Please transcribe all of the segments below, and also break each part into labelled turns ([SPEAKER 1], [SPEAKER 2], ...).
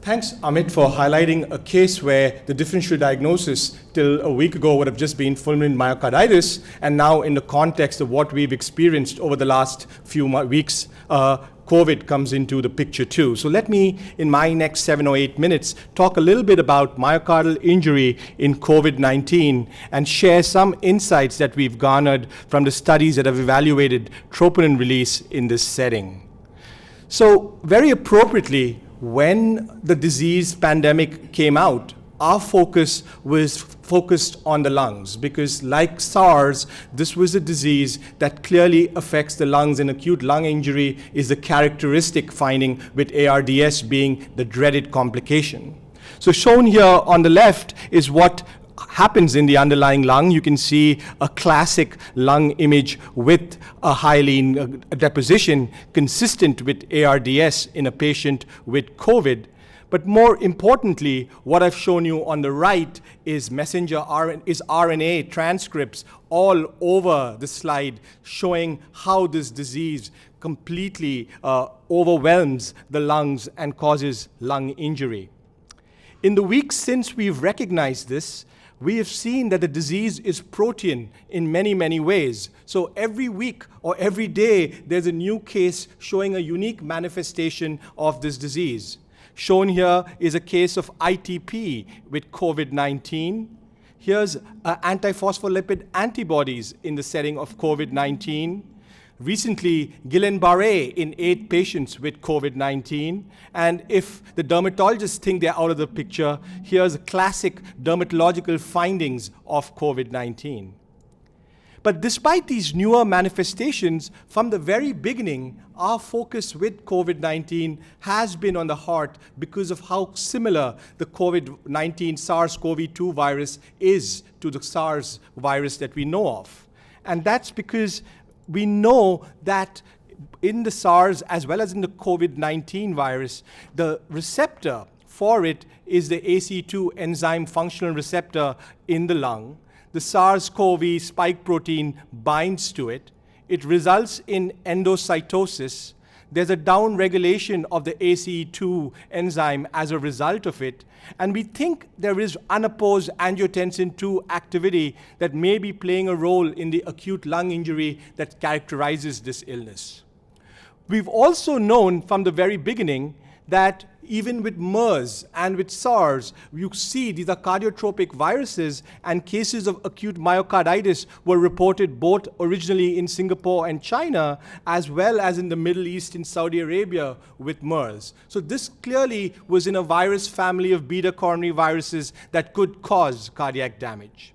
[SPEAKER 1] Thanks, Amit, for highlighting a case where the differential diagnosis till a week ago would have just been fulminant myocarditis, and now in the context of what we've experienced over the last few weeks, COVID comes into the picture too. So let me, in my next 7 or 8 minutes, talk a little bit about myocardial injury in COVID-19 and share some insights that we've garnered from the studies that have evaluated troponin release in this setting. So very appropriately, when the disease pandemic came out, our focus was focused on the lungs because, like SARS, this was a disease that clearly affects the lungs, and acute lung injury is the characteristic finding, with ARDS being the dreaded complication. So shown here on the left is what happens in the underlying lung. You can see a classic lung image with a hyaline deposition consistent with ARDS in a patient with COVID. But more importantly, what I've shown you on the right is RNA transcripts all over the slide showing how this disease completely overwhelms the lungs and causes lung injury. In the weeks since we've recognized this, we have seen that the disease is protean in many, many ways. So every week or every day, there's a new case showing a unique manifestation of this disease. Shown here is a case of ITP with COVID-19. Here's antiphospholipid antibodies in the setting of COVID-19. Recently, Guillain-Barré in 8 patients with COVID-19. And if the dermatologists think they're out of the picture, here's classic dermatological findings of COVID-19. But despite these newer manifestations, from the very beginning, our focus with COVID-19 has been on the heart because of how similar the COVID-19 SARS-CoV-2 virus is to the SARS virus that we know of. And that's because we know that in the SARS as well as in the COVID-19 virus, the receptor for it is the ACE2 enzyme functional receptor in the lung. The SARS-CoV spike protein binds to it. It results in endocytosis. There's a downregulation of the ACE2 enzyme as a result of it. And we think there is unopposed angiotensin II activity that may be playing a role in the acute lung injury that characterizes this illness. We've also known from the very beginning that even with MERS and with SARS, you see these are cardiotropic viruses, and cases of acute myocarditis were reported both originally in Singapore and China, as well as in the Middle East in Saudi Arabia with MERS. So this clearly was in a virus family of beta coronary viruses that could cause cardiac damage.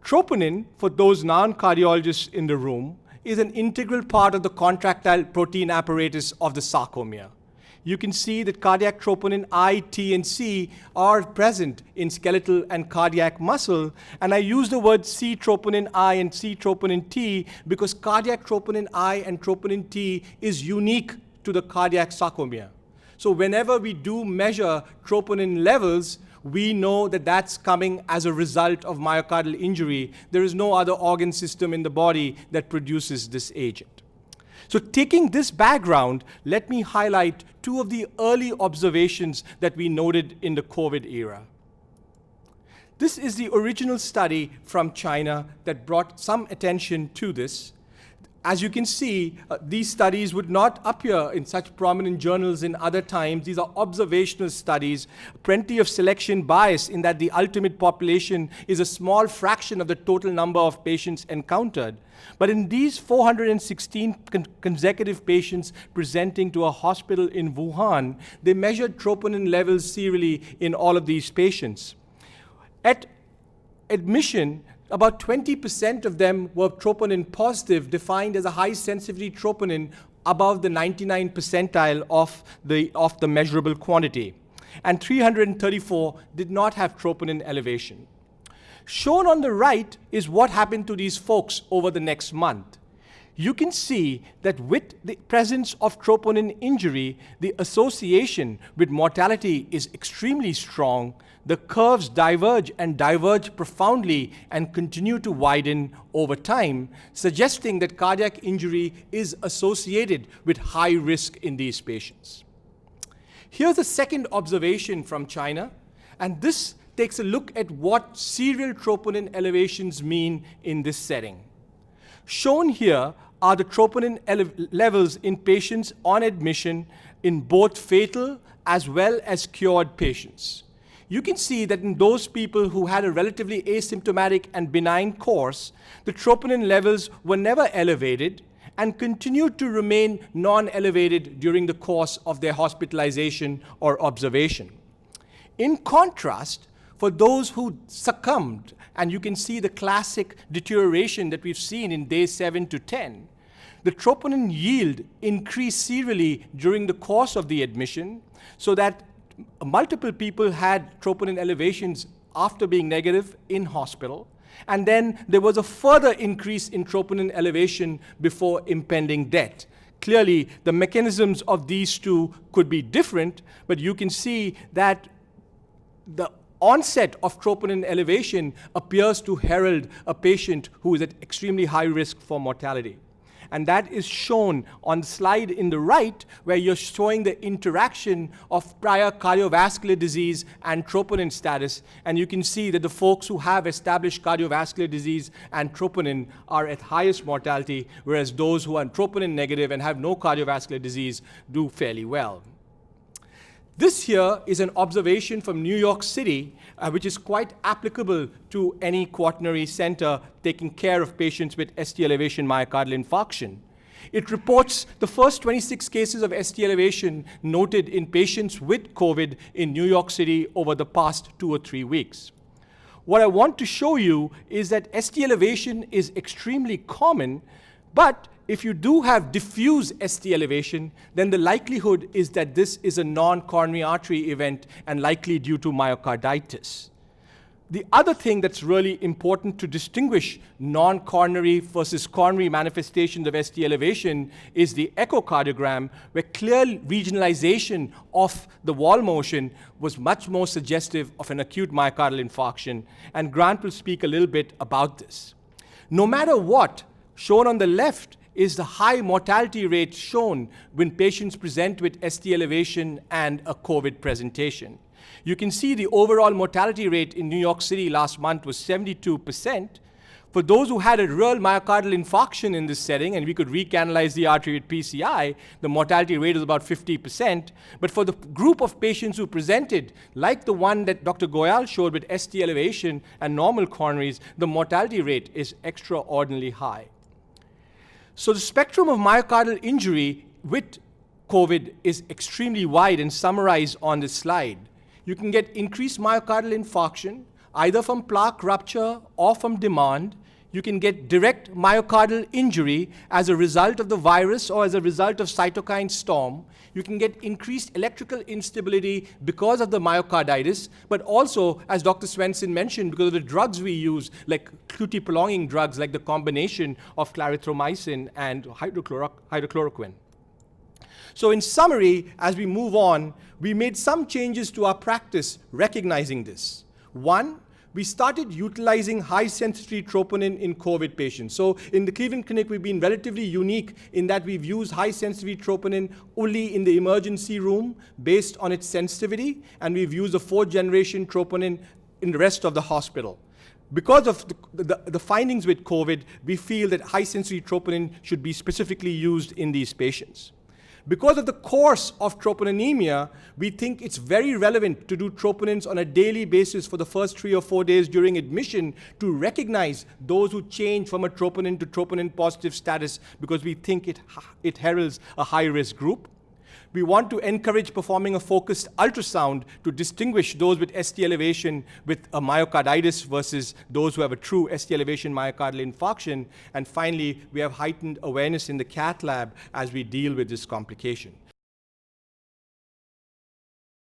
[SPEAKER 1] Troponin, for those non-cardiologists in the room, is an integral part of the contractile protein apparatus of the sarcomere. You can see that cardiac troponin I, T, and C are present in skeletal and cardiac muscle. And I use the word C troponin I and C troponin T because cardiac troponin I and troponin T is unique to the cardiac sarcomere. So whenever we do measure troponin levels, we know that that's coming as a result of myocardial injury. There is no other organ system in the body that produces this agent. So taking this background, let me highlight 2 of the early observations that we noted in the COVID era. This is the original study from China that brought some attention to this. As you can see, these studies would not appear in such prominent journals in other times. These are observational studies, plenty of selection bias in that the ultimate population is a small fraction of the total number of patients encountered. But in these 416 consecutive patients presenting to a hospital in Wuhan, they measured troponin levels serially in all of these patients. At admission, about 20% of them were troponin positive, defined as a high sensitivity troponin above the 99th percentile of the measurable quantity. And 334 did not have troponin elevation. Shown on the right is what happened to these folks over the next month. You can see that with the presence of troponin injury, the association with mortality is extremely strong. The curves diverge and diverge profoundly and continue to widen over time, suggesting that cardiac injury is associated with high risk in these patients. Here's a second observation from China, and this takes a look at what serial troponin elevations mean in this setting. Shown here are the troponin levels in patients on admission in both fatal as well as cured patients. You can see that in those people who had a relatively asymptomatic and benign course, the troponin levels were never elevated and continued to remain non-elevated during the course of their hospitalization or observation. In contrast, for those who succumbed, and you can see the classic deterioration that we've seen in days 7 to 10, the troponin yield increased serially during the course of the admission, so that multiple people had troponin elevations after being negative in hospital, and then there was a further increase in troponin elevation before impending death. Clearly, the mechanisms of these two could be different, but you can see that the onset of troponin elevation appears to herald a patient who is at extremely high risk for mortality. And that is shown on the slide in the right, where you're showing the interaction of prior cardiovascular disease and troponin status. And you can see that the folks who have established cardiovascular disease and troponin are at highest mortality, whereas those who are troponin negative and have no cardiovascular disease do fairly well. This here is an observation from New York City, which is quite applicable to any quaternary center taking care of patients with ST elevation myocardial infarction. It reports the first 26 cases of ST elevation noted in patients with COVID in New York City over the past 2 or 3 weeks. What I want to show you is that ST elevation is extremely common, but if you do have diffuse ST elevation, then the likelihood is that this is a non-coronary artery event and likely due to myocarditis. The other thing that's really important to distinguish non-coronary versus coronary manifestations of ST elevation is the echocardiogram, where clear regionalization of the wall motion was much more suggestive of an acute myocardial infarction, and Grant will speak a little bit about this. No matter what, shown on the left is the high mortality rate shown when patients present with ST elevation and a COVID presentation. You can see the overall mortality rate in New York City last month was 72%. For those who had a real myocardial infarction in this setting, and we could recanalize the artery with PCI, the mortality rate is about 50%. But for the group of patients who presented, like the one that Dr. Goyal showed with ST elevation and normal coronaries, the mortality rate is extraordinarily high. So the spectrum of myocardial injury with COVID is extremely wide and summarized on this slide. You can get increased myocardial infarction, either from plaque rupture or from demand. You can get direct myocardial injury as a result of the virus or as a result of cytokine storm. You can get increased electrical instability because of the myocarditis, but also, as Dr. Svensson mentioned, because of the drugs we use, like QT prolonging drugs, like the combination of clarithromycin and hydrochloroquine. So in summary, as we move on, we made some changes to our practice recognizing this. One, we started utilizing high-sensitivity troponin in COVID patients. So in the Cleveland Clinic, we've been relatively unique in that we've used high-sensitivity troponin only in the emergency room based on its sensitivity, and we've used a 4th-generation troponin in the rest of the hospital. Because of the findings with COVID, we feel that high-sensitivity troponin should be specifically used in these patients. Because of the course of troponinemia, we think it's very relevant to do troponins on a daily basis for the first 3 or 4 days during admission to recognize those who change from a troponin to troponin positive status, because we think it heralds a high-risk group. We want to encourage performing a focused ultrasound to distinguish those with ST elevation with a myocarditis versus those who have a true ST elevation myocardial infarction. And finally, we have heightened awareness in the cath lab as we deal with this complication.